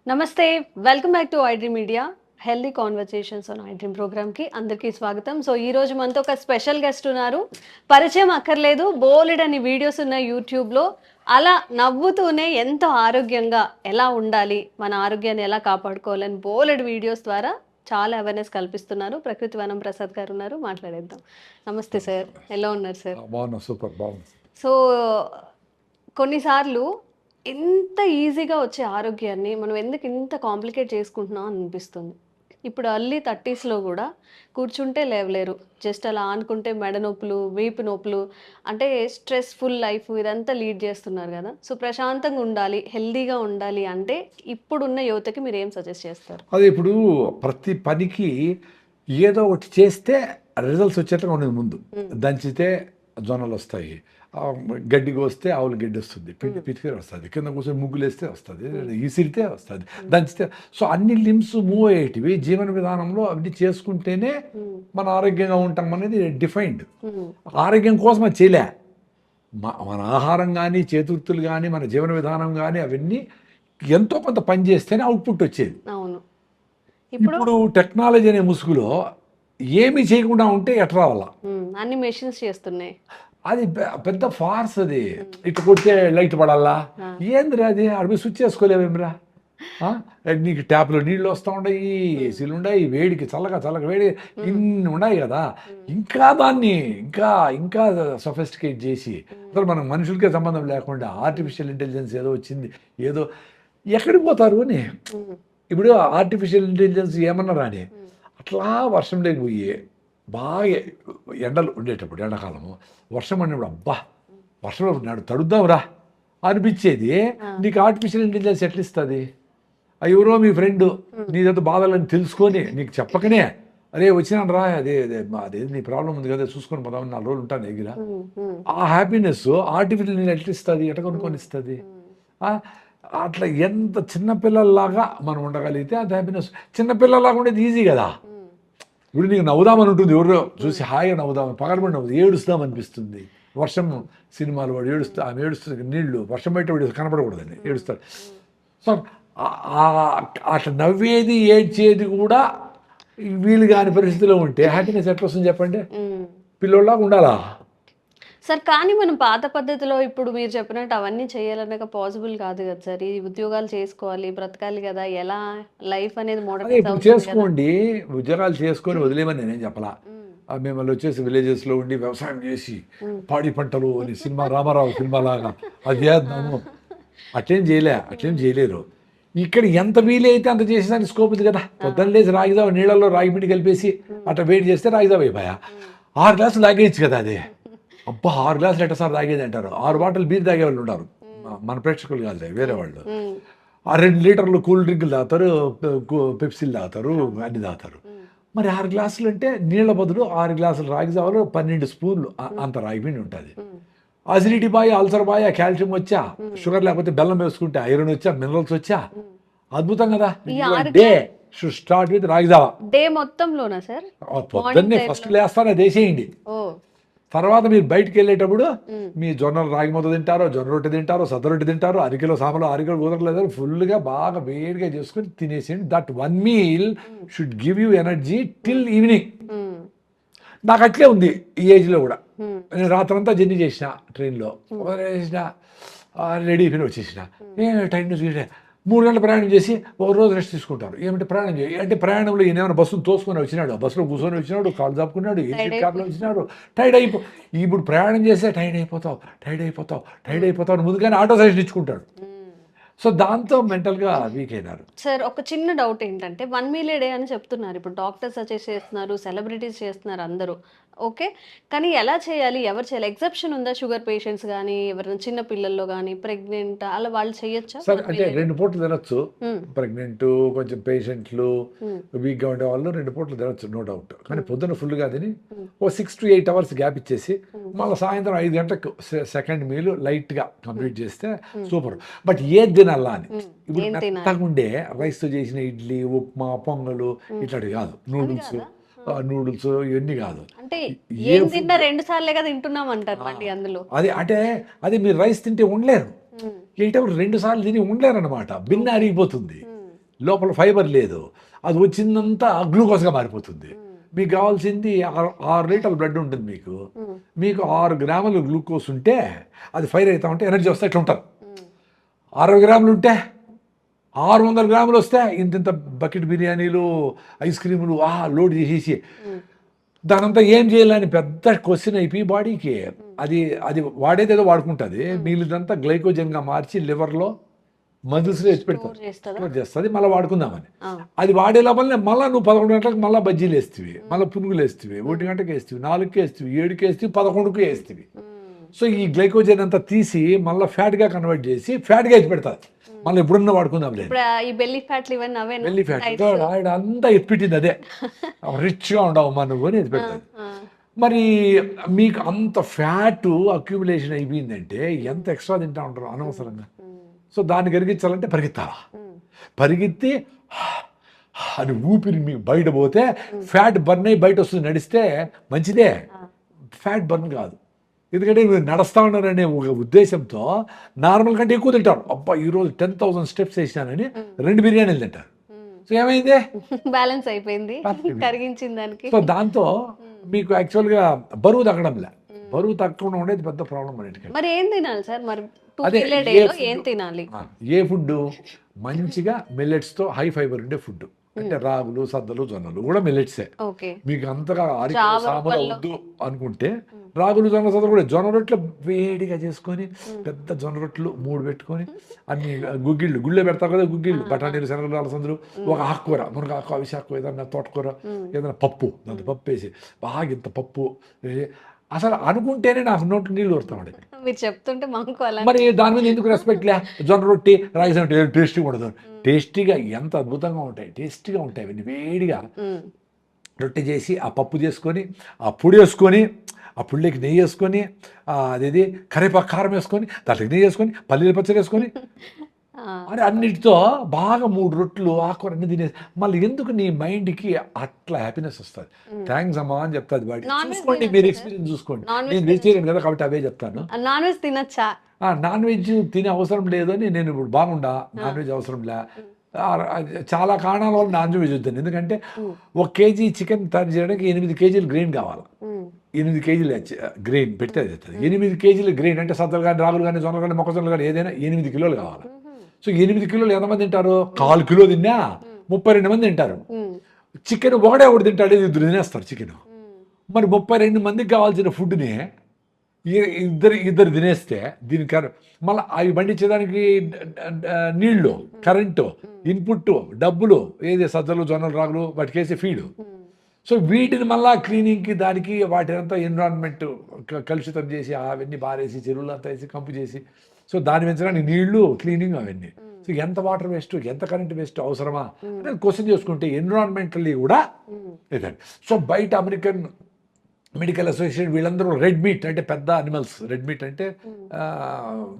నమస్తే, welcome back to iDream media healthy conversations on iDream ప్రోగ్రామ్కి అందరికీ స్వాగతం. సో ఈరోజు మనతో ఒక స్పెషల్ గెస్ట్ ఉన్నారు. పరిచయం అక్కర్లేదు, బోలెడని వీడియోస్ ఉన్నాయి యూట్యూబ్లో. అలా నవ్వుతూనే ఎంతో ఆరోగ్యంగా ఎలా ఉండాలి, మన ఆరోగ్యాన్ని ఎలా కాపాడుకోవాలని బోలెడు వీడియోస్ ద్వారా చాలా అవేర్నెస్ కల్పిస్తున్నారు. ప్రకృతి వనం ప్రసాద్ గారు ఉన్నారు, మాట్లాడేద్దాం. నమస్తే సార్, ఎలా ఉన్నారు సార్? బాగున్నా, సూపర్ బాగుంది. సో కొన్నిసార్లు ఎంత ఈజీగా వచ్చే ఆరోగ్యాన్ని మనం ఎందుకు ఇంత కాంప్లికేట్ చేసుకుంటున్నాం అనిపిస్తుంది. ఇప్పుడు అర్లీ 30sలో కూడా కూర్చుంటే లేవలేరు, జస్ట్ అలా ఆనుకుంటే మెడ నొప్పులు, వీపు నొప్పులు, అంటే స్ట్రెస్ఫుల్ లైఫ్ ఇదంతా లీడ్ చేస్తున్నారు కదా. సో ప్రశాంతంగా ఉండాలి, హెల్దీగా ఉండాలి అంటే ఇప్పుడున్న యువతకి మీరు ఏం సజెస్ట్ చేస్తారు? అదే, ఇప్పుడు ప్రతి పనికి ఏదో ఒకటి చేస్తే రిజల్ట్స్ వచ్చేట్టుగా ఉండదు. ముందు దంచితే జొన్నలు వస్తాయి, గడ్డికి వస్తే ఆవులు గడ్డి వస్తుంది, పితికి వస్తుంది, కింద కూర్చొని ముగ్గులు వేస్తే వస్తుంది, ఈసిరితే వస్తుంది, దంచితే. సో అన్ని లిమ్స్ మూవ్ అయ్యేటివి జీవన విధానంలో అవి చేసుకుంటేనే మన ఆరోగ్యంగా ఉంటాం అనేది డిఫైన్డ్. ఆరోగ్యం కోసం అది చేయలే, మన ఆహారం కానీ చేతుర్తులు కానీ మన జీవన విధానం కానీ అవన్నీ ఎంతో కొంత పని చేస్తేనే అవుట్పుట్ వచ్చేది. అవును, ఇప్పుడు టెక్నాలజీ అనే ముసుగులో ఏమీ చేయకుండా ఉంటే ఎట్లా రావాలా? అన్ని మెషిన్స్ చేస్తున్నాయి. అది పెద్ద ఫార్స్. అది ఇటు కొడితే లైట్ పడాలా, ఏందిరా అది అడిగి స్విచ్ చేసుకోలేవేమిరా? నీకు ట్యాప్లో నీళ్ళు వస్తూ ఉన్నాయి, ఏసీలు ఉన్నాయి, వేడికి చల్లగా చల్లగా వేడి ఇన్ని ఉన్నాయి కదా. ఇంకా దాన్ని ఇంకా ఇంకా సొఫిస్టికేట్ చేసి అసలు మనం మనుషులకే సంబంధం లేకుండా ఆర్టిఫిషియల్ ఇంటెలిజెన్స్ ఏదో వచ్చింది, ఏదో ఎక్కడికి పోతారు అని. ఇప్పుడు ఆర్టిఫిషియల్ ఇంటెలిజెన్స్ ఏమన్నా రాని అట్లా వర్షం లేకపోయి బాగా ఎండలు ఉండేటప్పుడు, ఎండాకాలము వర్షం అన్నప్పుడు అబ్బా వర్షంలో నాడు తడుద్దాంరా అనిపించేది. నీకు ఆర్టిఫిషియల్ ఇంటెలిజెన్స్ ఎట్లా ఇస్తుంది? ఎవరో మీ ఫ్రెండ్ నీ దగ్గర బాధలని తెలుసుకొని నీకు చెప్పకనే అరే వచ్చినాను రా, అదే నీ ప్రాబ్లం ఉంది కదా చూసుకొని పోదామని 4 రోజులు ఉంటాను దగ్గర. ఆ హ్యాపీనెస్ ఆర్టిఫిషియల్ నేను ఎట్లా ఇస్తుంది, ఎట్లా కొనుక్కొని ఇస్తుంది? అట్లా ఎంత చిన్నపిల్లల్లాగా మనం ఉండగలిగితే అది హ్యాపీనెస్. చిన్నపిల్లల్లాగా ఉండేది ఈజీ కదా. ఇప్పుడు నీకు నవ్వుదామని ఉంటుంది, ఎవరో చూసి హాయిగా నవ్వుదామని, పగలబడి నవ్వుతుంది, ఏడుస్తాం అనిపిస్తుంది. వర్షం సినిమాలు వాడు ఏడుస్తా, ఆమె ఏడుస్తుంది, నీళ్లు వర్షం బయట వాడు కనపడకూడదని ఏడుస్తాడు. సో అట్లా నవ్వేది ఏడ్చేది కూడా వీలు కాని పరిస్థితిలో ఉంటే హ్యాపీనెస్ ఎట్లా వస్తుంది చెప్పండి? పిల్లోళ్ళలాగా ఉండాలా సార్. కానీ మనం పాత పద్ధతిలో ఇప్పుడు మీరు చెప్పినట్టు అవన్నీ చేయాలన్నాక పాసిబుల్ కాదు కదా సార్. ఈ ఉద్యోగాలు చేసుకోవాలి, బ్రతకాలి కదా, ఎలా లైఫ్ అనేది ఇప్పుడు చేసుకోండి, ఉద్యోగాలు చేసుకొని వదిలేమని నేనేం చెప్పలా. మిమ్మల్ని వచ్చేసి విలేజెస్లో ఉండి వ్యవసాయం చేసి పాడి పంటలు అని సినిమా రామారావు సినిమా లాగా అది చేద్దాము, అట్లేం చేయలేరు. ఇక్కడ ఎంత వీలైతే అంత చేసేదానికి స్కోప్ ఉంది కదా. పొద్దున్న లేచి రాగిదావు నీళ్ళల్లో రాగి పిండి కలిపేసి అట్లా వేడి చేస్తే రాగిదావు అయిపోయా. 6 గ్లాసులు తాగేయచ్చు కదా. అదే అబ్బా 6 గ్లాసులు ఎట్ట సార్ తాగేది అంటారు. 6 బాటిల్ బీర్ తాగే వాళ్ళు ఉన్నారు, మన ప్రేక్షకులు కాదు వేరే వాళ్ళు. 2 లీటర్లు కూల్ డ్రింకులు తాగుతారు, పెప్సీలు తాగుతారు, అన్ని తాగుతారు. మరి 6 గ్లాసులు అంటే నీళ్ళ బదులు 6 గ్లాసులు రాగి జావలో 12 స్పూన్లు అంత రాగి పిండి ఉంటుంది. Acidity bye, ulcer bye, calcium వచ్చా, షుగర్ లేకపోతే బెల్లం వేసుకుంటే ఐరన్ వచ్చా, మినరల్స్ వచ్చా, అద్భుతం కదా. Day should start with ragi java. Day మొత్తంలోనా సార్? పొద్దున్నే ఫస్ట్ లేస్తాను అది వేసేయండి. తర్వాత మీరు బయటికి వెళ్ళేటప్పుడు మీ జొన్నలు రాగి ముద్ద తింటారో, జొన్న రొట్టె తింటారో, సద్ద రొట్టె తింటారో, 1 కిలో సామలు 6 కిలో కుదరలేదు, ఫుల్గా బాగా వేడిగా చేసుకొని తినేసేయండి. That 1 meal should give you energy till evening. నాకు అట్లే ఉంది ఈ ఏజ్లో కూడా. నేను రాత్రంతా జర్నీ చేసిన, ట్రైన్లో చేసిన, రెడీ అయిపోయిన వచ్చేసిన. టైం చూసే 3 గంటల ప్రయాణం చేసి 1 రోజు రెస్ట్ తీసుకుంటారు. ఏమంటే ప్రయాణం చేయి అంటే ప్రయాణంలో ఈయన బస్సును తోసుకొని వచ్చినాడు, బస్సులో కూర్చొని వచ్చినాడు, కాళ్ళు చాపుకున్నాడు, ఏసీ కార్లో వచ్చినాడు, టైర్డ్ ఇప్పుడు ప్రయాణం చేస్తే టైర్డ్ అయిపోతావు ముందుగానే ఆటో సజెషన్ ఇచ్చుకుంటాడు. సో దాంతో మెంటల్గా వీక్ అయినారు. సార్ ఒక చిన్న డౌట్ ఏంటంటే 1 మీల్ ఏ డే అని చెప్తున్నారు, ఇప్పుడు డాక్టర్స్ సజెస్ట్ చేస్తున్నారు, సెలబ్రిటీస్ చేస్తున్నారు అందరూ, ఓకే. కానీ ఎలా చేయాలి, ఎవరు చేయాలి? ఎగ్జెప్షన్ ఉందా? షుగర్ పేషెంట్స్ కానీ, ఎవరైనా చిన్న పిల్లల్లో కానీ, ప్రెగ్నెంట్ అలా వాళ్ళు చేయొచ్చా? సరే, అంటే 2 పూటలు తినొచ్చు. ప్రెగ్నెంట్, కొంచెం పేషెంట్లు, వీక్గా ఉండే వాళ్ళు 2 పూటలు తినొచ్చు, నో డౌట్. కానీ పొద్దున్న ఫుల్గా తిని 6 to 8 hours గ్యాప్ ఇచ్చేసి మళ్ళీ సాయంత్రం 5 గంటలకు సెకండ్ మీల్ లైట్గా కంప్లీట్ చేస్తే సూపర్. బట్ ఏది తినాలా అని, ఇప్పుడు మెత్తగా ఉండే రైస్తో చేసిన ఇడ్లీ, ఉప్మా, పొంగలు ఇట్లాంటివి కాదు, నూడిల్స్ నూడిల్స్ ఇవన్నీ కాదు. అంటే ఏ ఏం తిన్నా 2 సార్లే కదా తింటున్నాం అంటారు మళ్ళీ అందులో. అది మీరు రైస్ తింటే ఉండలేరు, ఏంటప్పుడు 2 సార్లు తిని ఉండలేరు అనమాట. బిన్న అరిగిపోతుంది, లోపల ఫైబర్ లేదు, అది వచ్చిందంతా గ్లూకోజ్గా మారిపోతుంది. మీకు కావాల్సింది 6 లీటర్ల బ్లడ్ ఉంటుంది, మీకు 6 గ్రాములు గ్లూకోజ్ ఉంటే అది ఫైర్ అవుతా ఉంటే ఎనర్జీ వస్తే ఇట్లా ఉంటారు. 60 గ్రాములు ఉంటే 600 గ్రాములు వస్తే ఇంత బకెట్ బిర్యానీలు ఐస్ క్రీములు లోడ్ చేసేసి దానంతా ఏం చేయాలని పెద్ద క్వశ్చన్ అయిపోయి బాడీకి అది వాడేదేదో వాడుకుంటుంది, మిగిలిదంతా గ్లైకోజన్గా మార్చి లివర్లో మజిల్స్లో ఎత్తి పెడతారు చేస్తుంది, మళ్ళీ వాడుకుందామని. అది వాడే లోపలనే మళ్ళీ నువ్వు 11 గంటలకు మళ్ళీ బజ్జీలు వేస్తేవి, మళ్ళీ పునుగులు వేస్తేవి, 1 గంటకి వేస్తేవి, 4కి వేస్తేవి, 7కి వేస్తేవి, 11కి వేస్తేవి. సో ఈ గ్లైకోజన్ అంతా తీసి మళ్ళీ ఫ్యాట్గా కన్వర్ట్ చేసి ఫ్యాట్గా ఎత్తి పెడతారు, మళ్ళీ ఎప్పుడన్నా వాడుకుందాం లేదు. ఈ బెల్లీ ఫ్యాట్లు ఇవన్నీ అవే, బెల్లీ ఫ్యాట్ ఆయన అంతా ఎత్తిపెట్టింది అదే, రిచ్గా ఉండవు మా నువ్వు అని ఎత్తి పెడతారు. మరి మీకు అంత ఫ్యాట్ అక్యుములేషన్ అయిపోయిందంటే ఎంత ఎక్స్ట్రా తింటా ఉంటారు అనవసరంగా. సో దాన్ని కరిగించాలంటే పరిగెత్తాలా, పరిగెత్తి అని ఊపిరి మీకు బయట పోతే ఫ్యాట్ బర్న్ అయ్యి బయట వస్తుంది. నడిస్తే మంచిదే, ఫ్యాట్ బర్న్ కాదు. ఎందుకంటే మీరు నడుస్తూ ఉన్నారనే ఒక ఉద్దేశంతో నార్మల్ కంటే ఎక్కువ తింటారు. అబ్బా ఈరోజు 10,000 స్టెప్స్ వేసినానని 2 బిర్యానీలు తింటారు. సో ఏమైంది, బ్యాలెన్స్ అయిపోయింది కరిగించిన దానికి. సో దాంతో మీకు యాక్చువల్గా బరువు తగ్గడంలే, బరువు తగ్గకుండా ఉండేది పెద్ద ప్రాబ్లం అన్నిటికీ. మరి ఏం తినాలి సార్, మరి అదే ఏం తినాలి? ఏ ఫుడ్ మంచిగా మిల్లెట్స్తో హై ఫైబర్ ఉండే ఫుడ్ అంటే రాగులు, సద్దలు, జొన్నలు కూడా మిల్లెట్సే. మీకు అంతగా సాంబార్ వద్దు అనుకుంటే రాగులు, జొన్న, సద్దలు కూడా, జొన్న రొట్టెలు వేడిగా చేసుకొని పెద్ద జొన్న రొట్టెలు 3 పెట్టుకొని అన్ని గుగ్గిళ్ళు పెడతారు కదా, గుగ్గిళ్ళు, బఠానీలు, శనగలు, అలసందలు, ఒక ఆకుకూర, మునగాకు, అవిశాకు, ఏదన్నా తోటకూర, ఏదైనా పప్పు, దాంతో పప్పు వేసి బాగా ఇంత పప్పు అసలు అనుకుంటేనే నాకు నోట్లు నీళ్ళు వస్తామండి. మీరు చెప్తుంటే మరి దాని మీద ఎందుకు రెస్పెక్ట్ లే? జొన్న రొట్టి, రాగి సంగటి టేస్టీగా ఉండదు, టేస్టీగా ఎంత అద్భుతంగా ఉంటాయి, టేస్టీగా ఉంటాయి. అవన్నీ వేడిగా రొట్టె చేసి ఆ పప్పు చేసుకొని ఆ పొడి వేసుకొని ఆ పుళ్ళకి నెయ్యి వేసుకొని అదేది కరివేపాకు కారం వేసుకొని దాంట్లోకి నెయ్యి వేసుకొని పల్లీల పచ్చడి వేసుకొని అని అన్నిటితో బాగా 3 రొట్టెలు ఆకుకూర అన్ని తినేసి మళ్ళీ ఎందుకు నీ మైండ్కి అట్లా హ్యాపీనెస్ వస్తుంది. థ్యాంక్స్ అమ్మా అని చెప్తాది బాడీ. చూసుకోండి, మీరు ఎక్స్పీరియన్స్ చూసుకోండి. నేను వెజిటేరియన్ కదా కాబట్టి అవే చెప్తాను. నాన్ వెజ్ తినచ్చా? నాన్ వెజ్ తినే అవసరం లేదు అని నేను ఇప్పుడు బాగుండా, నాన్ వెజ్ అవసరం లే. చాలా కారణాల వల్ల నాన్ వెజ్ వద్దాను. ఎందుకంటే 1 కేజీ చికెన్ తయారు చేయడానికి 8 కేజీలు గ్రెయిన్ కావాలి. 8 కేజీలు గ్రెయిన్ పెడితే అది 8 కేజీలు గ్రెయిన్ అంటే సద్దలు కానీ, రాగులు కానీ, జొన్నలు కానీ, మొక్కజొన్నలు కానీ ఏదైనా 8 కిలోలు కావాలి. సో 8 కిలోలు ఎంతమంది తింటారు? 1/4 కిలో తిన్నా 32 మంది తింటారు. చికెన్ ఒకటి తింటాడు, 2 తినేస్తారు చికెన్. మరి 32 మందికి కావాల్సిన ఫుడ్ని ఇద్దరు తినేస్తే దీనికి మళ్ళీ అవి పండించేదానికి నీళ్లు, కరెంటు, ఇన్పుట్, డబ్బులు, ఏది సజ్జలు, జొన్నలు, రాగులు వాటికేసి ఫీడు. సో వీటిని మళ్ళీ క్లీనింగ్కి దానికి వాటినంతా ఎన్విరాన్మెంట్ కలుషితం చేసి అవన్నీ బారేసి చెరువులు అంతా వేసి కంపు చేసి సో దాన్ని పెంచడానికి నీళ్లు, క్లీనింగ్ అవన్నీ. సో ఎంత వాటర్ వేస్ట్, ఎంత కరెంట్ వేస్ట్ అవసరమా అనేది క్వశ్చన్ చేసుకుంటే ఎన్విరాన్మెంటల్లీ కూడా ఇదండి. సో బయట అమెరికన్ మెడికల్ అసోసియేషన్ వీళ్ళందరూ రెడ్ మీట్ అంటే పెద్ద అనిమల్స్, రెడ్ మీట్ అంటే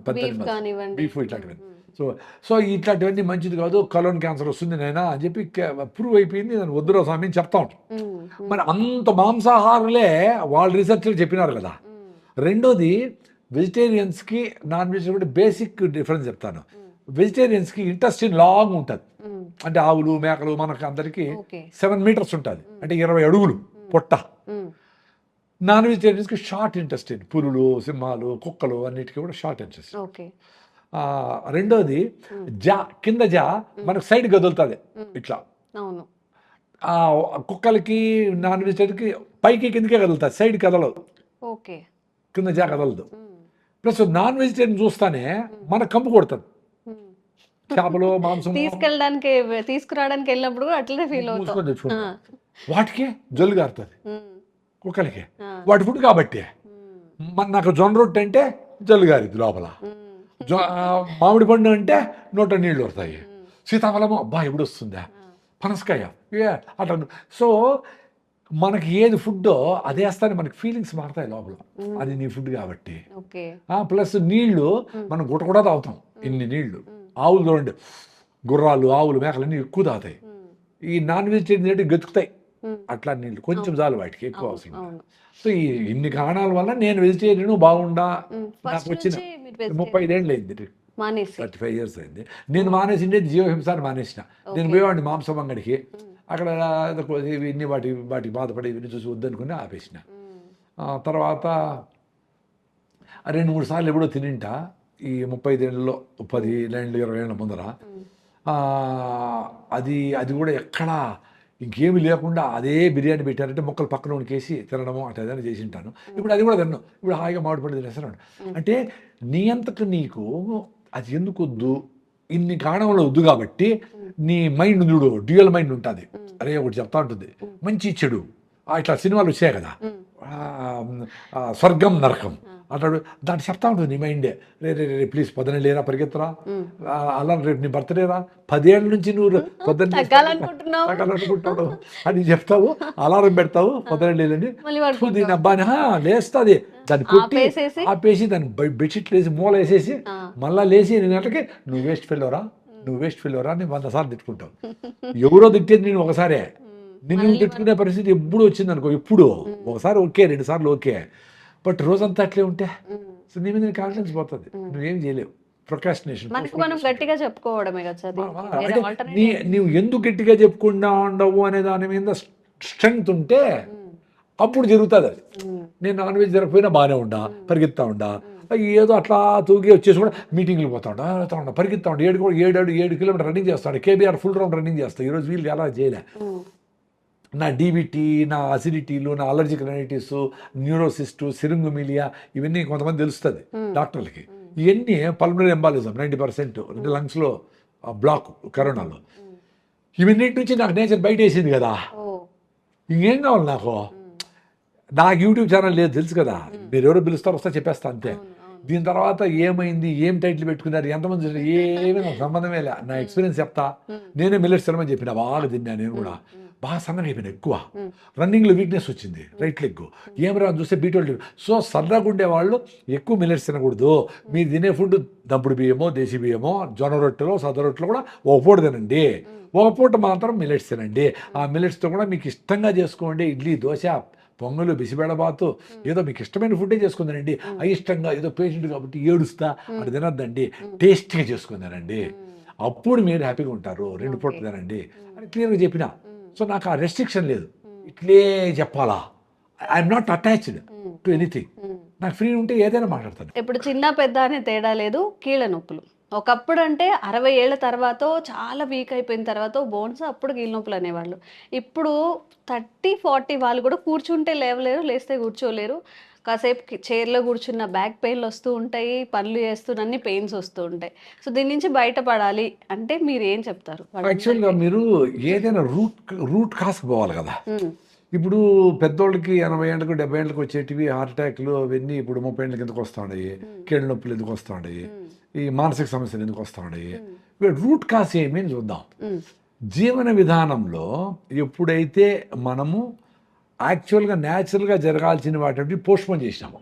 పెద్ద అనిమల్స్, బీఫ్ ఇట్లాంటివి. సో ఇట్లాంటివన్నీ మంచిది కాదు, కలోన్ క్యాన్సర్ వస్తుంది నైనా అని చెప్పి ప్రూవ్ అయిపోయింది. దాన్ని వద్దురా స్వామి అని చెప్తా ఉంటాం. మరి అంత మాంసాహారులే వాళ్ళు రీసెర్చ్లు చెప్పినారు కదా. రెండోది వెజిటేరియన్స్కి నాన్ వెజ్ కూడా బేసిక్ డిఫరెన్స్ చెప్తాను. వెజిటేరియన్స్కి ఇంటెస్టిన్ లాంగ్ ఉంటుంది, అంటే ఆవులు, మేకలు మనకు అందరికీ 7 మీటర్స్ ఉంటుంది, అంటే 20 అడుగులు పొట్ట. నాన్ వెజిటేరియన్స్కి షార్ట్ ఇంటెస్టిన్, పులులు, సింహాలు, కుక్కలు అన్నిటికీ కూడా షార్ట్ ఇంటెస్టిన్. రెండోది కింద మనకు సైడ్ కదులుతుంది ఇట్లా. కుక్కలకి, నాన్ వెజిటేరియన్కి పైకి కిందకే కదులుతుంది, సైడ్ కదలదు, కింద కదలదు. ప్లస్ నాన్ వెజిటేరియన్ చూస్తానే మనకు కంపు కొడుతుంది. చేపలు, మాంసం తీసుకురావడానికి వెళ్ళినప్పుడు అట్లనే ఫీల్ అవుతుంది. వాటికి జొల్లు గారుతుంది, కుక్కలకి వాటి ఫుడ్ కాబట్టి. నాకు జొన్న రొట్టె అంటే జొల్లు గారిద్ది లోపల, మామిడి పండు అంటే నోట నీళ్ళు వస్తాయి, సీతాఫలము అబ్బా ఎప్పుడు వస్తుందా, పనసకాయ అట్లా. సో మనకి ఏది ఫుడ్డో అదే వేస్తానే మనకి ఫీలింగ్స్ మారుతాయి లోపల, అది నీ ఫుడ్ కాబట్టి. ప్లస్ నీళ్లు మనం గుట్ట కూడా తాగుతాం, ఇన్ని నీళ్లు. ఆవులు చూడండి, గుర్రాలు, ఆవులు, మేకలు అన్నీ ఎక్కువ తాగుతాయి. ఈ నాన్ వెజిటేరియన్ గతుకుతాయి, అట్లా నీళ్ళు కొంచెం చాలు వాటికి, ఎక్కువ అవసరం లేదు. అవును. సో ఈ ఇన్ని కారణాల వల్ల నేను వెజిటేరియన్ బాగుండా. ఫస్ట్ నాకు వచ్చిన నుంచి మీరు 35 ఏళ్ళు అయింది, మానేసి 35 years అయింది. నేను మానేసిండే జీవహింస అని మానేసిన. నేను పోయేవాడిని మాంసం అంగడికి, అక్కడ ఇన్ని వాటికి బాధపడి ఇవన్నీ చూసి వద్దనుకుని ఆపేసిన. తర్వాత 2-3 సార్లు ఎప్పుడో తినింటా ఈ 35 ఏళ్ళలో, 10 ఏళ్ళు 20 ఏళ్ళ ముందర. అది కూడా ఎక్కడ ఇంకేమీ లేకుండా అదే బిర్యానీ పెట్టారంటే ముక్కలు పక్కన ఉనికేసి తినడము అట్లా ఏదైనా చేసి ఉంటాను. ఇప్పుడు అది కూడా తిన్నాను, ఇప్పుడు హాయిగా మామిడి పండు తినేస్తున్నాను. అంటే నీ అంతకు నీకు అది ఎందుకు వద్దు, ఇన్ని కారణంలో వద్దు కాబట్టి నీ మైండ్ చూడు, డ్యూయల్ మైండ్ ఉంటుంది. అరే ఒకటి చెప్తా ఉంటుంది, మంచి చెడు ఇట్లా సినిమాలు వచ్చాయి కదా, స్వర్గం నరకం అట్లా దాన్ని చెప్తా ఉంటుంది నీ మైండే. రే ప్లీజ్ పొద్దున లేరా, పరిగెత్తరా, అలా రేపు నీ బర్త్డే రా, 10 ఏళ్ళ నుంచి నువ్వు పొద్దున్న తగ్గాలనుకుంటావు అని చెప్తావు, అలారం పెడతావు పొద్దున లేదని, దీని అబ్బాని లేస్తుంది, దాన్ని కొట్టి ఆపేసి దాన్ని బెడ్షీట్లు వేసి మూల వేసేసి మళ్ళీ లేచి 8 గంటలకి నువ్వు వేస్ట్ ఫెయిల్వరా అని 100 సార్లు తిట్టుకుంటావు. ఎవరో తిట్టేది నేను ఒకసారే, నేను తిట్టుకునే పరిస్థితి ఎప్పుడు వచ్చింది అనుకో, ఎప్పుడు ఒకసారి ఓకే, 2 సార్లు ఓకే, బట్ రోజంతా అట్లే ఉంటే సో నీ మీద కాన్ఫిడెన్స్ పోతుంది, నువ్వేం చేయలేవు. ప్రొక్రాస్టినేషన్. మనం గట్టిగా చెప్పుకోవడమే కదా. నీవు ఎందుకు గట్టిగా చెప్పుకుండా ఉండవు అనే దాని మీద స్ట్రెంగ్త్ ఉంటే అప్పుడు జరుగుతుంది అది. నేను నాన్ వెజ్ జరగకపోయినా బాగానే ఉండా, పరిగెత్తా ఉండా, ఏదో అట్లా తూగి వచ్చేసి కూడా మీటింగ్లు పోతా ఉండా, పరిగెత్తా ఉండా, 7 కిలోమీటర్ రన్నింగ్ చేస్తాడు, కేబీఆర్ ఫుల్ రౌండ్ రన్నింగ్ చేస్తాడు. ఈరోజు వీళ్ళు ఎలా చేయలే. నా డీబీటీ, నా అసిడిటీలు, నా అలర్జిక్ రైనైటిస్, న్యూరోసిస్టు, సిరింగుమిలియా ఇవన్నీ కొంతమంది తెలుస్తుంది డాక్టర్లకి. ఇవన్నీ పల్మనరీ ఎంబాలిజం 90%, అంటే లంగ్స్లో బ్లాక్ కరోనాలో. ఇవన్నిటి నుంచి నాకు నేచర్ బయట వేసింది కదా, ఇంకేం కావాలి నాకు యూట్యూబ్ ఛానల్ లేదు తెలుసు కదా, మీరు ఎవరో పిలుస్తారు వస్తా చెప్పేస్తా అంతే. దీని తర్వాత ఏమైంది, ఏం టైటిల్ పెట్టుకున్నారు, ఎంతమంది, ఏమీ నాకు సంబంధమే లే. నా ఎక్స్పీరియన్స్ చెప్తా. నేనే మిల్లెట్స్ తినమని చెప్పిన, బాగా తిన్నా, నేను కూడా బాగా సన్నగా అయిపోయినా, ఎక్కువ రన్నింగ్లో వీక్నెస్ వచ్చింది, రైట్ లెగ్ ఏం రా చూస్తే బీటోల్. సో సన్నగా ఉండేవాళ్ళు ఎక్కువ మిల్లెట్స్ తినకూడదు. మీరు తినే ఫుడ్ దంపుడు బియ్యమో, దేశీ బియ్యమో, జొన్న రొట్టెలో, సద్ద రొట్టెలో కూడా ఒక పూట తినండి, ఒక పూట మాత్రం మిల్లెట్స్ తినండి. ఆ మిల్లెట్స్తో కూడా మీకు ఇష్టంగా చేసుకోండి, ఇడ్లీ, దోశ, పొంగలు, బిసిబేడబాతు, ఏదో మీకు ఇష్టమైన ఫుడ్డే చేసుకుందానండి. అయిష్టంగా ఏదో పేషెంట్ కాబట్టి ఏడుస్తా అది తినద్దండి, టేస్ట్గా చేసుకుందానండి, అప్పుడు మీరు హ్యాపీగా ఉంటారు. 2 పూటలు తినండి అని క్లియర్గా చెప్పిన. సో నాకు ఆ రెస్ట్రిక్షన్ లేదు, ఇట్లే చెప్పాలా, I'm not attached to anything. నాకు ఫ్రీ ఉంటే ఏదైనా మాట్లాడతాను. ఇప్పుడు చిన్న పెద్ద అనే తేడా లేదు. కీళ్ళ నొప్పులు ఒకప్పుడు అంటే 60 ఏళ్ళ తర్వాత చాలా వీక్ అయిపోయిన తర్వాత బోన్స్ అప్పుడు కీళ్ళ నొప్పులు అనేవాళ్ళు. ఇప్పుడు 30-40 వాళ్ళు కూడా కూర్చుంటే లేవలేరు, లేస్తే కూర్చోలేరు. కాసేపు చైర్లో కూర్చున్న బ్యాక్ పెయిన్లు వస్తూ ఉంటాయి, పనులు చేస్తున్న పెయిన్స్ వస్తూ ఉంటాయి. సో దీని నుంచి బయటపడాలి అంటే మీరు ఏం చెప్తారు? యాక్చువల్గా మీరు ఏదైనా రూట్ కాస్కి పోవాలి కదా. ఇప్పుడు పెద్దోళ్ళకి 80 ఏళ్ళకు 70 ఏళ్ళకి వచ్చేటివి హార్ట్ అటాక్లు అవన్నీ ఇప్పుడు 30 ఏళ్ళకి ఎందుకు వస్తూ ఉన్నాయి, కీళ్ళ నొప్పులు ఎందుకు వస్తూ ఉన్నాయి, ఈ మానసిక సమస్యలు ఎందుకు వస్తూ ఉన్నాయి, రూట్ కాస్ ఏమి అని చూద్దాం. జీవన విధానంలో ఎప్పుడైతే మనము యాక్చువల్గా న్యాచురల్గా జరగాల్సిన వాటి పోస్ట్పోన్ చేసినాము,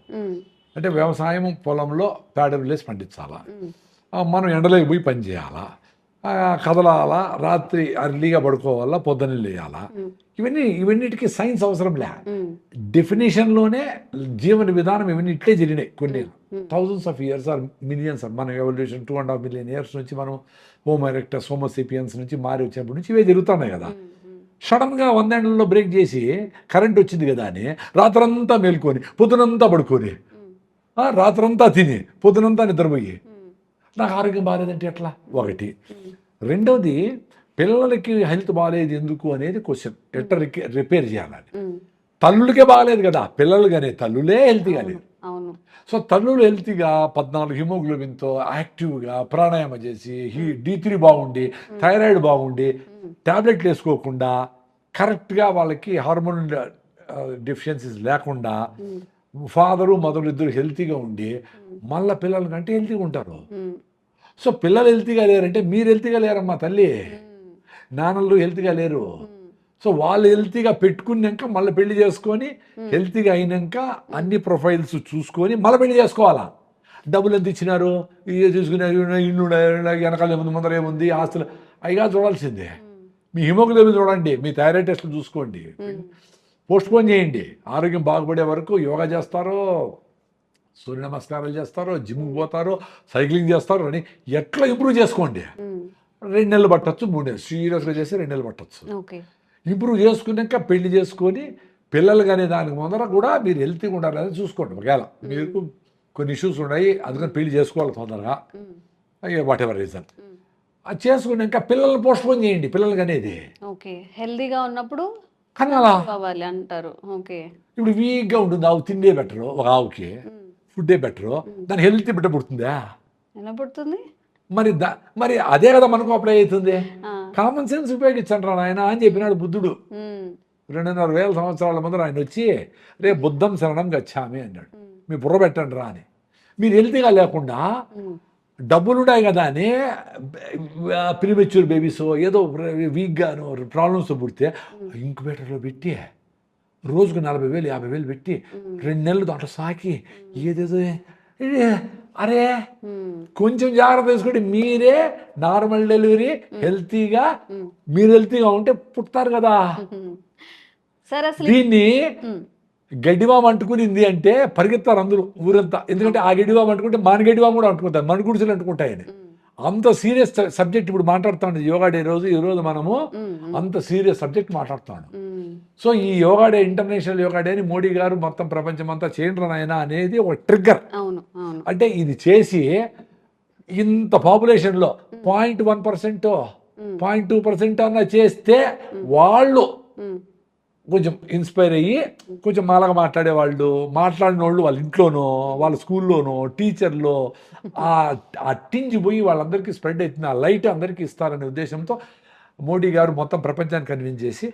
అంటే వ్యవసాయం పొలంలో పేడలేసి పండించాలా, మనం ఎండలోకి పోయి పని చేయాలా, కదలాలా, రాత్రి అర్లీగా పడుకోవాలా, పొద్దున్నే లేయాలా, ఇవన్నిటికీ సైన్స్ అవసరం లే. డెఫినేషన్లోనే జీవన విధానం ఇవన్నీ ఇట్లే జరిగినాయి. కొన్ని thousands of years or millions, మన ఎవల్యూషన్ 2.5 మిలియన్ ఇయర్స్ నుంచి మనం హోమో ఎరెక్టస్, హోమోసేపియన్స్ నుంచి మారి వచ్చినప్పటి నుంచి ఇవే జరుగుతున్నాయి కదా. సడన్గా 100 ఏళ్లలో బ్రేక్ చేసి కరెంట్ వచ్చింది కదా అని రాత్రంతా మేల్కొని పొద్దునంతా పడుకొని, రాత్రంతా తిని పొద్దునంతా నిద్రపోయి నాకు ఆరోగ్యం బాగాలేదంటే ఎట్లా? ఒకటి. రెండవది, పిల్లలకి హెల్త్ బాగాలేదు ఎందుకు అనేది క్వశ్చన్, ఎట్లా రిపేర్ చేయాలని. తల్లులకే బాగాలేదు కదా, పిల్లలు కానీ తల్లులే హెల్తీగా లేదు. సో తల్లులు హెల్తీగా 14 హిమోగ్లోబిన్తో యాక్టివ్గా ప్రాణాయామం చేసి, D3 బాగుండి, థైరాయిడ్ బాగుండి, ట్యాబ్లెట్లు వేసుకోకుండా కరెక్ట్గా వాళ్ళకి హార్మోన్ డెఫిషియన్సీస్ లేకుండా ఫాదరు మదరు ఇద్దరు హెల్తీగా ఉండి మళ్ళీ పిల్లల కంటే హెల్తీగా ఉంటారు. సో పిల్లలు హెల్తీగా లేరంటే మీరు హెల్తీగా లేరమ్మా తల్లి, నాన్నలు హెల్తీగా లేరు. సో వాళ్ళు హెల్తీగా పెట్టుకున్నాక మళ్ళీ పెళ్లి చేసుకొని హెల్తీగా అయినాక అన్ని ప్రొఫైల్స్ చూసుకొని మళ్ళీ పెళ్లి చేసుకోవాలా. డబ్బులు ఎంత ఇచ్చినారు, ఇవి చూసుకునే ఇల్లు వెనకాల ఏముంది, ముందర ఏముంది, ఆస్తులు అయిగా చూడాల్సిందే. మీ హిమోగ్లోబిన్ చూడండి, మీ థైరాయిడ్ టెస్ట్లు చూసుకోండి, పోస్ట్ పోన్ చేయండి. ఆరోగ్యం బాగుపడే వరకు యోగా చేస్తారో, సూర్య నమస్కారాలు చేస్తారో, జిమ్కి పోతారో, సైక్లింగ్ చేస్తారో అని ఎట్లా ఇంప్రూవ్ చేసుకోండి. 2 నెలలు పట్టచ్చు, 3 నెలలు సీరియస్గా చేసి 2 నెలలు పట్టచ్చు. ఓకే. ఇంప్రూవ్ చేసుకున్నాక పెళ్లి చేసుకొని పిల్లలు కానీ దానికి ముందర కూడా మీరు హెల్తీగా ఉండాలని చూసుకోండి. ఒకవేళ మీకు కొన్ని ఇష్యూస్ ఉన్నాయి, అందుకని పెళ్లి చేసుకోవాలి తొందరగా, వాట్ ఎవర్ రీజన్, అది చేసుకున్నాక పిల్లల్ని పోస్ట్ పోన్ చేయండి. పిల్లలకి అనేది ఓకే, హెల్దీగా ఉన్నప్పుడు కనాలా అవ్వాలి అంటారు. ఓకే. ఇప్పుడు వీక్గా ఉంటుంది, ఆవు తిండే బెటరు, ఒక ఆవుకి ఫుడ్డే బెటరు, దాని హెల్తీ బిడ్డ పుడుతుందా? ఎలా పుడుతుంది మరి మరి అదే కదా మనకు అప్లై అవుతుంది. కామన్ సెన్స్ ఉపయోగించండి రా నాయన అని చెప్పినాడు బుద్ధుడు. 2,500 సంవత్సరాల ముందర ఆయన వచ్చి రే బుద్ధం శరణం గచ్చామి అన్నాడు. మీ బుర్ర పెట్టండి రా అని. మీరు హెల్తీగా లేకుండా డబ్బులు ఉన్నాయి కదా అని ప్రీమెచ్యూర్ బేబీస్ ఏదో వీక్గాను ప్రాబ్లమ్స్ పుడితే ఇంక్యుబేటర్లో పెట్టి రోజుకు 40,000 50,000 పెట్టి 2 నెలలు దాంట్లో సాకి ఏదేదో అరే కొంచెం జాగ్రత్త తీసుకోండి. మీరే నార్మల్ డెలివరీ హెల్తీగా మీరు హెల్తీగా ఉంటే పుడతారు కదా. సరే, అసలు దీన్ని గడ్డివామ అంటుకునింది అంటే పరిగెత్తారు అందరూ ఊరంతా. ఎందుకంటే ఆ గడ్డివామ అంటుకుంటే మన గడ్డివామ కూడా అంటుకుంటారు, మన గుడిసెలు అంటుకుంటాయని. అంత సీరియస్ సబ్జెక్ట్ ఇప్పుడు మాట్లాడుతాను. యోగా డే రోజు ఈరోజు మనము అంత సీరియస్ సబ్జెక్ట్ మాట్లాడుతాను. సో ఈ yoga day, international yoga day అని మోడీ గారు మొత్తం ప్రపంచం అంతా చేయండి నాయనా అనేది ఒక ట్రిగ్గర్. అంటే ఇది చేసి ఇంత పాపులేషన్లో 0.1% 0.2% అన్న చేస్తే వాళ్ళు కొంచెం ఇన్స్పైర్ అయ్యి కొంచెం మాలాగా మాట్లాడిన వాళ్ళు వాళ్ళ ఇంట్లోనో వాళ్ళ స్కూల్లోనో టీచర్లో ఆ టింజ్ పోయి వాళ్ళందరికీ స్ప్రెడ్ అవుతుంది. ఆ లైట్ అందరికీ ఇస్తారనే ఉద్దేశంతో మోడీ గారు మొత్తం ప్రపంచాన్ని కన్విన్స్ చేసి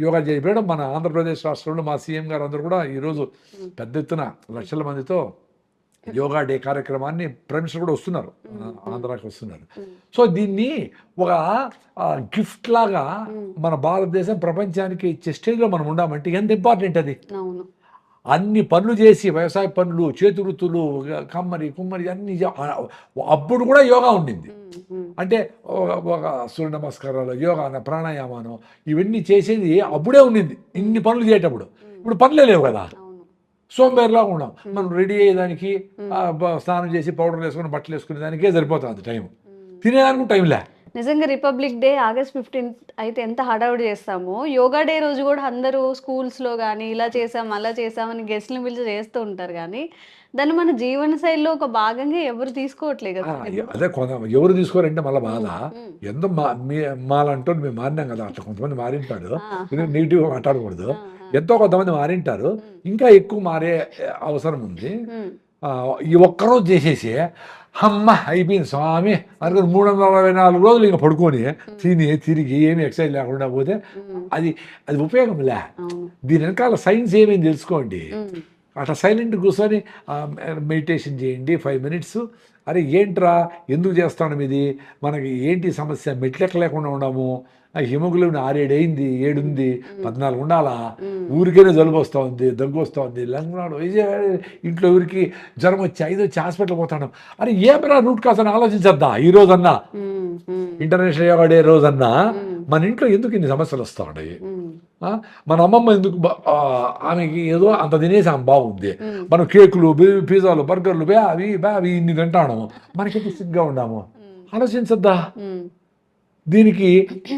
యోగా చేయడం. మన ఆంధ్రప్రదేశ్ రాష్ట్రంలో మా సీఎం గారు అందరూ కూడా ఈరోజు పెద్ద ఎత్తున లక్షల మందితో యోగా డే కార్యక్రమాన్ని ప్రైమ్ మినిస్టర్ కూడా వస్తున్నారు, ఆంధ్రాకి వస్తున్నారు. సో దీన్ని ఒక గిఫ్ట్ లాగా మన భారతదేశం ప్రపంచానికి ఇచ్చే స్టేజ్లో మనం ఉండామంటే ఎంత ఇంపార్టెంట్ అది. అన్ని పనులు చేసి వ్యవసాయ పనులు, చేతి వృత్తులు, కుమ్మరి అన్ని అప్పుడు కూడా యోగా ఉండింది. అంటే ఒక సూర్య నమస్కారాలు, యోగా, ప్రాణాయామాను ఇవన్నీ చేసేది అప్పుడే ఉండింది. ఇన్ని పనులు చేసేటప్పుడు ఇప్పుడు పనులే లేవు కదా, సోంబేరులాగా ఉన్నాం. మనం రెడీ అయ్యేదానికి స్నానం చేసి పౌడర్ వేసుకుని బట్టలు వేసుకునే దానికే సరిపోతుంది టైం, తినేదానికి టైం లే. నిజంగా రిపబ్లిక్ డే August 15th అయితే ఎంత హడావుడి చేస్తామో, యోగా డే రోజు కూడా అందరూ స్కూల్స్లో కానీ ఇలా చేసాం అలా చేసామని గెస్ట్ని పిలిచి చేస్తూ ఉంటారు. కానీ దాన్ని మన జీవన శైలిలో ఒక భాగంగా ఎవరు తీసుకోవట్లేదు కదా. అదే ఎవరు తీసుకోరంటే మళ్ళీ బాధ. ఎంతో మాలంటూ మేము మారినాం కదా, అట్లా కొంతమంది మారింటాడు, నెగిటివ్గా మాట్లాడకూడదు. ఎంతో కొంతమంది మారింటారు, ఇంకా ఎక్కువ మారే అవసరం ఉంది. ఈ ఒక్కరోజు చేసేసి అమ్మ అయిపోయింది స్వామి అనుకుని 364 రోజులు ఇంకా పడుకొని తిరిగి ఏమి ఎక్సర్సైజ్ లేకుండా పోతే అది ఉపయోగం లే. దీని వెనకాల సైన్స్ ఏమేమి తెలుసుకోండి. అట్లా సైలెంట్ కూర్చొని మెడిటేషన్ చేయండి 5 minutes. అరే ఏంట్రా ఎందుకు చేస్తాను ఇది, మనకి ఏంటి సమస్య, మెట్లెక్కలేకుండా ఉండము, హిమోగ్లోబిన్ 6-7 అయింది, 7 ఉంది, 14 ఉండాలా, ఊరికైనా జలుబు వస్తూ ఉంది, దగ్గు వస్తూ ఉంది, లంగ్నాడు, ఇంట్లో ఊరికి జ్వరం వచ్చి 5 వచ్చి హాస్పిటల్ పోతాడు. అరే ఏమైనా రూట్ కాజ్ అని ఆలోచించద్దా? ఈ రోజన్నా ఇంటర్నేషనల్ యోగా డే రోజన్నా మన ఇంట్లో ఎందుకు ఇన్ని సమస్యలు వస్తూ ఉన్నాయి? మన అమ్మమ్మ ఎందుకు ఆమెకి ఏదో అంత తినేసి ఆమె బాగుంది, మనం కేకులు, పిజ్జాలు, బర్గర్లు అవి ఇన్ని తింటాము, మనకెంత సిగ్గా ఉన్నాము? ఆలోచించద్దా? దీనికి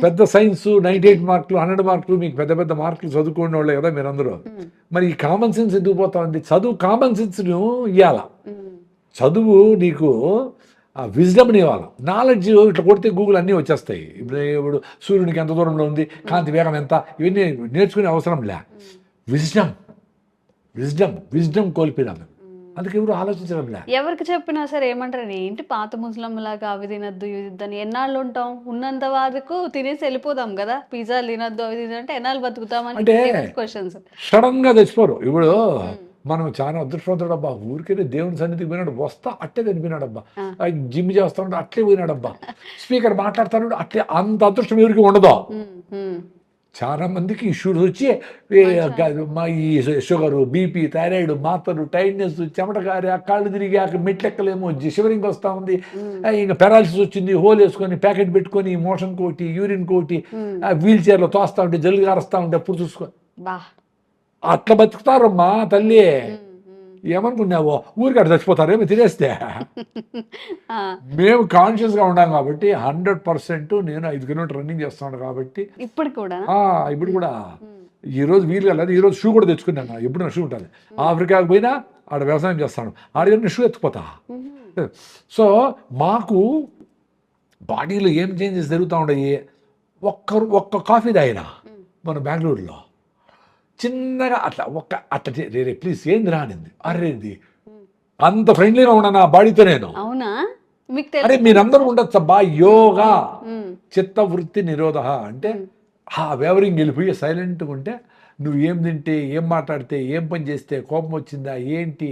పెద్ద సైన్స్ 98 మార్కులు 100 మార్కులు, మీకు పెద్ద పెద్ద మార్కులు చదువుకునే వాళ్ళే కదా మీరందరూ. మరి ఈ కామన్ సెన్స్ ఎందుకు పోతా ఉంది? చదువు కామన్ సెన్స్ను ఇవ్వాల, చదువు నీకు విజ్డమ్ని ఇవ్వాలి, నాలెడ్జ్. ఇట్లా కొడితే గూగుల్ అన్నీ వచ్చేస్తాయి. ఇప్పుడు సూర్యునికి ఎంత దూరంలో ఉంది, కాంతి వేగం ఎంత, ఇవన్నీ నేర్చుకునే అవసరం లే. విజ్డమ్ కోల్పోయినాము, అందుకే ఎవరు ఆలోచించడం లే. ఎవరికి చెప్పినా సరే ఏమంటారు, ఏంటి పాత ముస్లింలాగా అవి తినద్దు ఇవి తిద్దని, ఎన్నాళ్ళు ఉంటాం, ఉన్నంత వరకు తినేసి వెళ్ళిపోదాం కదా, పిజ్జాలు తినద్దు అవి తినంటే ఎన్నాళ్ళు బతుకుతామని అంటే క్వశ్చన్స్. సడన్ గా తెచ్చిపోరు. ఇప్పుడు మనం చాలా అదృష్టవంతుడబ్బా, ఊరికైనా దేవుని సన్నిధికి పోయినాడు, వస్తా అట్లే చనిపోయినాడబ్బా, జిమ్ చేస్తా ఉంటాడు అట్లే పోయినాడబ్బా, స్పీకర్ మాట్లాడుతాడు అట్లే. అంత అదృష్టం ఎవరికి ఉండదు. చాలా మందికి ఇష్యూస్ వచ్చి ఈ షుగరు, బీపీ, థైరాయిడ్, మాత్రలు, టైట్నెస్, చెమట కారి, ఆ కాళ్ళు తిరిగి అక్కడ మెట్లెక్కలేమో, షివరింగ్ వస్తూ ఉంది, ఇంకా పెరాలసిస్ వచ్చింది, హోల్ వేసుకొని ప్యాకెట్ పెట్టుకొని మోషన్ కోటి, యూరిన్ కోటి, వీల్ చైర్లో తోస్తూ ఉంటే, జల్లు కారుస్తూ ఉంటే అప్పుడు చూసుకో. అట్లా బతుకుతారమ్మా తల్లి. ఏమనుకున్నావో ఊరికి అట్లా చచ్చిపోతారేమో తినేస్తే. మేము కాన్షియస్గా ఉన్నాం కాబట్టి 100% నేను 5 కిలోమీటర్ రన్నింగ్ చేస్తున్నాను కాబట్టి ఇప్పుడు కూడా ఈరోజు వీలు కాలేదు. ఈరోజు షూ కూడా తెచ్చుకున్నాను. ఎప్పుడు నా షూ ఉంటుంది. ఆఫ్రికాకు పోయినా ఆడ వ్యవసాయం చేస్తాను, ఆడ షూ ఎత్తుకుపోతా. సో మాకు బాడీలో ఏం చేంజెస్ జరుగుతూ ఉన్నాయి. ఒక్క కాఫీ తాగినా మన బెంగళూరులో చిన్నగా అట్లా రే ప్లీజ్ ఏంది రానింది, అరేది అంత ఫ్రెండ్లీగా ఉన్నా నా బాడీతో నేను. అరే మీరందరూ ఉండొచ్చు అబ్బా. యోగా చిత్త వృత్తి నిరోధ అంటే ఆ వేవరింగ్ వెళ్ళిపోయి సైలెంట్గా ఉంటే నువ్వు ఏం తింటే, ఏం మాట్లాడితే, ఏం పని చేస్తే కోపం వచ్చిందా ఏంటి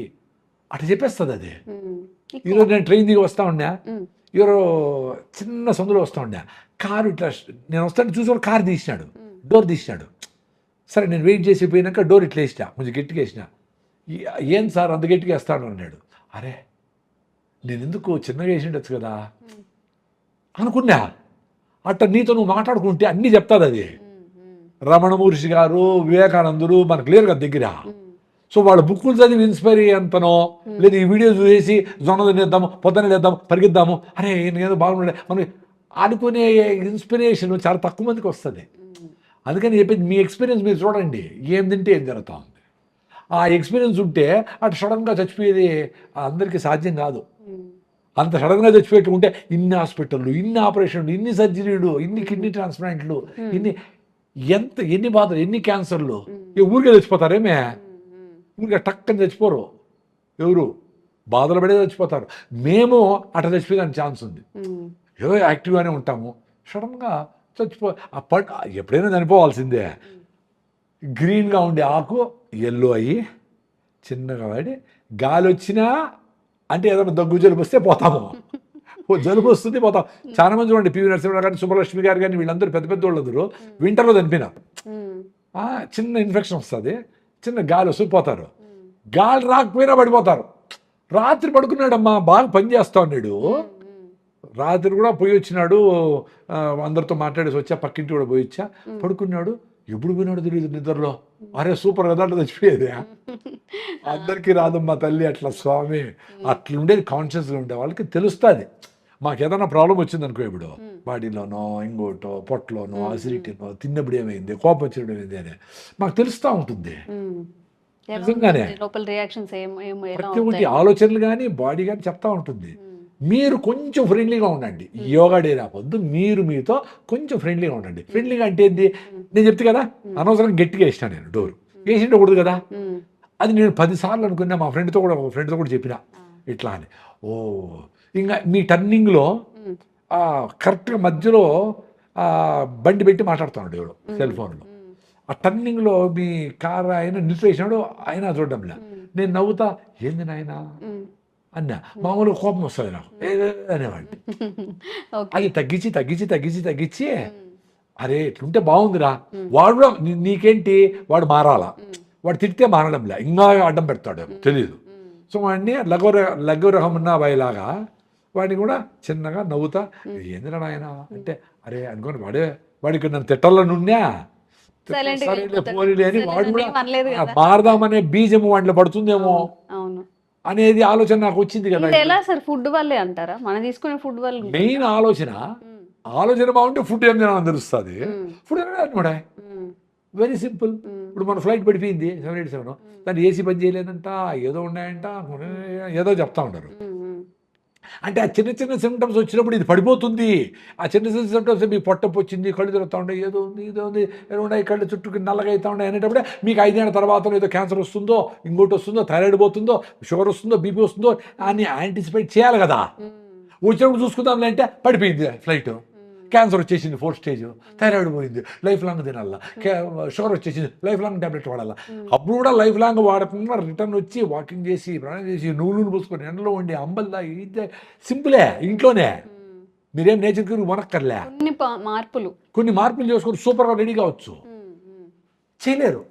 అట్లా చెప్పేస్తుంది అది. ఈరోజు నేను ట్రైన్ దిగి వస్తూ ఉన్నా, ఎవరో చిన్న సందులో వస్తూ ఉన్నా, కారు ఇట్లా నేను వస్తాను చూసి కారు తీసినాడు, డోర్ తీసినాడు. సరే నేను వెయిట్ చేసి పోయినాక డోర్ ఇట్లా వేసినా, కొంచెం గట్టిగా వేసిన. ఏం సార్ అంత గట్టిగా వేస్తాడు అన్నాడు. అరే నేను ఎందుకు చిన్నగా వేసి ఉండొచ్చు కదా అనుకున్నా. అట్లా నీతో నువ్వు మాట్లాడుకుంటే అన్నీ చెప్తాది అది. రమణ మహర్షి గారు, వివేకానందులు మనకు లేరు కదా దగ్గర. సో వాళ్ళ బుక్కులు చదివి ఇన్స్పైర్ అయ్యేంతనో, లేదు ఈ వీడియో చూసేసి జొన్న తినేద్దాము, పొద్దున్న లేద్దాము, పరిగెద్దాము, అరే నేనేదో బాగుండే మనం అనుకునే ఇన్స్పిరేషన్ చాలా తక్కువ మందికి వస్తుంది. అందుకని చెప్పేది మీ ఎక్స్పీరియన్స్ మీరు చూడండి, ఏం తింటే ఏం జరుగుతూ ఉంది. ఆ ఎక్స్పీరియన్స్ ఉంటే అటు సడన్గా చచ్చిపోయేది అందరికీ సాధ్యం కాదు. అంత సడన్గా చచ్చిపోయేట్టు ఇన్ని హాస్పిటళ్ళు, ఇన్ని ఆపరేషన్లు, ఇన్ని సర్జరీలు, ఇన్ని కిడ్నీ ట్రాన్స్ప్లాంట్లు, ఎన్ని బాధలు, ఎన్ని క్యాన్సర్లు. ఊరికే చచ్చిపోతారేమే, ఊరికే టక్కని చచ్చిపోరు. ఎవరు బాధలు పడే చచ్చిపోతారు. మేము అట్లా చచ్చిపోయేదానికి ఛాన్స్ ఉంది. ఏదో యాక్టివ్గానే ఉంటాము, సడన్గా ఎప్పుడైనా చనిపోవాల్సిందే. గ్రీన్గా ఉండే ఆకు ఎల్లో అయ్యి చిన్నగా పడి గాలి వచ్చినా అంటే ఏదైనా దగ్గు జలుబు వస్తే పోతాము. జలుబు వస్తుంది పోతాం. చాలా మంది చూడండి, పివి నరసింహరావు గారిని, సుబ్బలక్ష్మి గారు కానీ వీళ్ళందరూ పెద్ద పెద్ద వాళ్ళందరూ వింటర్లో చనిపోయినారు. చిన్న ఇన్ఫెక్షన్ వస్తుంది, చిన్న గాలి వస్తుంది పోతారు. గాలి రాకపోయినా పడిపోతారు. రాత్రి పడుకున్నాడమ్మా, బాగా పని చేస్తా ఉన్నాడు. రాత్రి కూడా పోయి వచ్చినాడు, అందరితో మాట్లాడేసి వచ్చా, పక్కింటి కూడా పోయి వచ్చా, పడుకున్నాడు. ఎప్పుడు పోయినాడు తెలియదు నిద్రలో. అరే సూపర్ కదా అట్లా చచ్చిపోయేది. అందరికీ రాదమ్మా తల్లి అట్లా స్వామి. అట్లా ఉండేది కాన్షియస్గా ఉండే వాళ్ళకి తెలుస్తుంది. మాకు ఏదైనా ప్రాబ్లం వచ్చింది అనుకో, ఇప్పుడు బాడీలోనో ఇంకోటో పొట్టలోనో అసిడిటీనో, తిన్నప్పుడు ఏమైంది, కోపం వచ్చినప్పుడు ఏమైంది అని మాకు తెలుస్తూ ఉంటుంది. నిజంగానే ప్రతి ఒక్కటి ఆలోచనలు కానీ బాడీ కానీ చెప్తా ఉంటుంది. మీరు కొంచెం ఫ్రెండ్లీగా ఉండండి. యోగా డే రావద్దు, మీరు మీతో కొంచెం ఫ్రెండ్లీగా ఉండండి. ఫ్రెండ్లీగా అంటే ఏంటి, నేను చెప్తే కదా అనవసరంగా గట్టిగా వేసినా, నేను డోర్ వేసిండకూడదు కదా. అది నేను 10 సార్లు అనుకున్నా. మా ఫ్రెండ్తో కూడా చెప్పిన ఇట్లా అని. ఇంకా మీ టర్నింగ్లో కరెక్ట్గా మధ్యలో బండి పెట్టి మాట్లాడుతున్నాడు ఎవడు సెల్ ఫోన్లో. ఆ టర్నింగ్లో మీ కార్ ఆయన నిలిపేసినాడు, ఆయన చూడడంలే. నేను నవ్వుతా, ఏంది నాయన అన్నా. మామూలుగా కోపం వస్తుంది నాకు అనేవాడిని. అది తగ్గించి అరే ఇట్లుంటే బాగుందిరా. వాడు కూడా నీకేంటి, వాడు మారాలా, వాడు తిడితే మారడంలే, ఇంకా అడ్డం పెడతాడు తెలియదు. సో వాడిని లఘు రహమన్నా బాయిలాగా వాడిని కూడా చిన్నగా నవ్వుతా, ఏందిరా నాయన అంటే, అరే అనుకోని వాడికి నన్ను తిట్టాలనున్నా పోనీలే అని వాడు కూడా మారదామనే బీజము వాటిలో పడుతుందేమో అనేది ఆలోచన నాకు వచ్చింది కదా. ఎలా సార్, ఫుడ్ వల్లే అంటారా? మనం తీసుకునే ఫుడ్ వల్ల మెయిన్ ఆలోచన బాగుంటే ఫుడ్ ఏం తినాలని తెలుస్తుంది. ఫుడ్ అనమాట వెరీ సింపుల్. ఇప్పుడు మన ఫ్లైట్ పడిపోయింది 787, దాన్ని ఏసీ పని చేయలేదంట, ఏదో ఉన్నాయంట, ఏదో చెప్తా ఉంటారు. అంటే ఆ చిన్న చిన్న సిమ్టమ్స్ వచ్చినప్పుడు ఇది పడిపోతుంది. ఆ చిన్న చిన్న సిమ్టమ్స్ మీకు పొట్టపు వచ్చింది, కళ్ళు తిరుగుతూ ఉన్నాయి, ఏదో ఉంది ఏదో ఉన్నాయి, కళ్ళు చుట్టూ నల్లగా అవుతూ ఉన్నాయి అనేటప్పుడే మీకు 5 ఏళ్ళ తర్వాత ఏదో క్యాన్సర్ వస్తుందో, ఇంకోటి వస్తుందో, థైరాయిడ్ పోతుందో, షుగర్ వస్తుందో, బీపీ వస్తుందో అని యాంటిసిపేట్ చేయాలి కదా. వచ్చినప్పుడు చూసుకుందాంలే అంటే పడిపోయింది ఫ్లైట్, క్యాన్సర్ వచ్చేసింది 4th స్టేజ్, థైరాయిడ్ పోయింది, లైఫ్ లాంగ్ తినాలా, షుగర్ వచ్చేసింది, లైఫ్ లాంగ్ ట్యాబ్లెట్ వాడాలా. అప్పుడు కూడా లైఫ్ లాంగ్ వాడకుండా రిటర్న్ వచ్చి వాకింగ్ చేసి, ప్రాణం చేసి, నూనె పోసుకొని ఎండలో వండి అంబల్లా ఇది సింపులే. ఇంట్లోనే మీరేం నేచర్కి వనక్కర్లే. కొన్ని మార్పులు చేసుకొని సూపర్గా రెడీ కావచ్చు. చేయలేరు.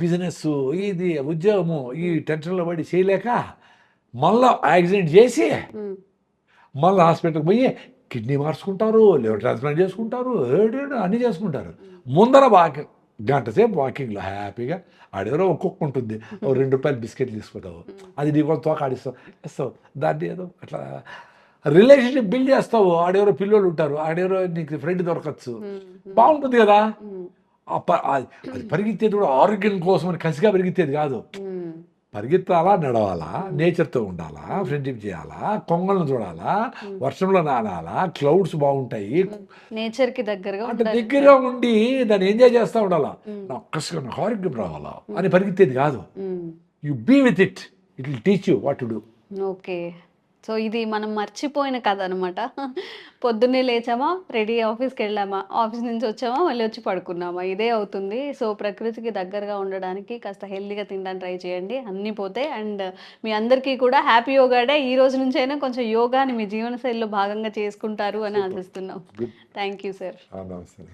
బిజినెస్ ఇది ఉద్యోగము ఈ టెన్షన్లో పడి చేయలేక మళ్ళా యాక్సిడెంట్ చేసి మళ్ళీ హాస్పిటల్కి పోయి కిడ్నీ మార్చుకుంటారు, లివర్ ట్రాన్స్ప్లాంట్ చేసుకుంటారు, అన్నీ చేసుకుంటారు. ముందర వాకింగ్ గంట సేపు వాకింగ్లో హ్యాపీగా ఆడెవరో ఒక్కొక్క ఉంటుంది, ఓ ₹2 బిస్కెట్లు తీసుకుంటావు, అది నీకు తోక ఆడిస్తావు ఇస్తావు, దాన్ని ఏదో అట్లా రిలేషన్షిప్ బిల్డ్ చేస్తావు. ఆడెవరో పిల్లలు ఉంటారు, ఆడెవరో నీకు ఫ్రెండ్ దొరకచ్చు, బాగుంటుంది కదా. అది పరిగెత్తేది కూడా ఆరోగ్యం కోసం అని కసిగా పరిగెత్తేది కాదు. పరిగెత్తాలా, నడవాలా, నేచర్తో ఉండాలా, ఫ్రెండ్షిప్ చేయాలా, కొంగలను చూడాలా, వర్షంలో నానాలా, క్లౌడ్స్ బాగుంటాయి, నేచర్కి దగ్గరగా అంటే దగ్గరగా ఉండి దాన్ని ఎంజాయ్ చేస్తూ ఉండాలా. నాకు ఆరోగ్యం రావాలా అని పరిగెత్తేది కాదు. You be with it, it will teach you what to do. Okay. So ఇది మనం మర్చిపోయిన కథ అనమాట. పొద్దున్నే లేచామా, రెడీ ఆఫీస్కి వెళ్ళామా, ఆఫీస్ నుంచి వచ్చామా, మళ్ళీ వచ్చి పడుకున్నామా, ఇదే అవుతుంది. సో ప్రకృతికి దగ్గరగా ఉండడానికి కాస్త హెల్తీగా తినడానికి ట్రై చేయండి, అన్నీ పోతాయి. అండ్ మీ అందరికీ కూడా హ్యాపీ యోగా డే. ఈ రోజు నుంచైనా కొంచెం యోగాని మీ జీవనశైలిలో భాగంగా చేసుకుంటారు అని ఆశిస్తున్నాం. Thank you sir. నమస్తే.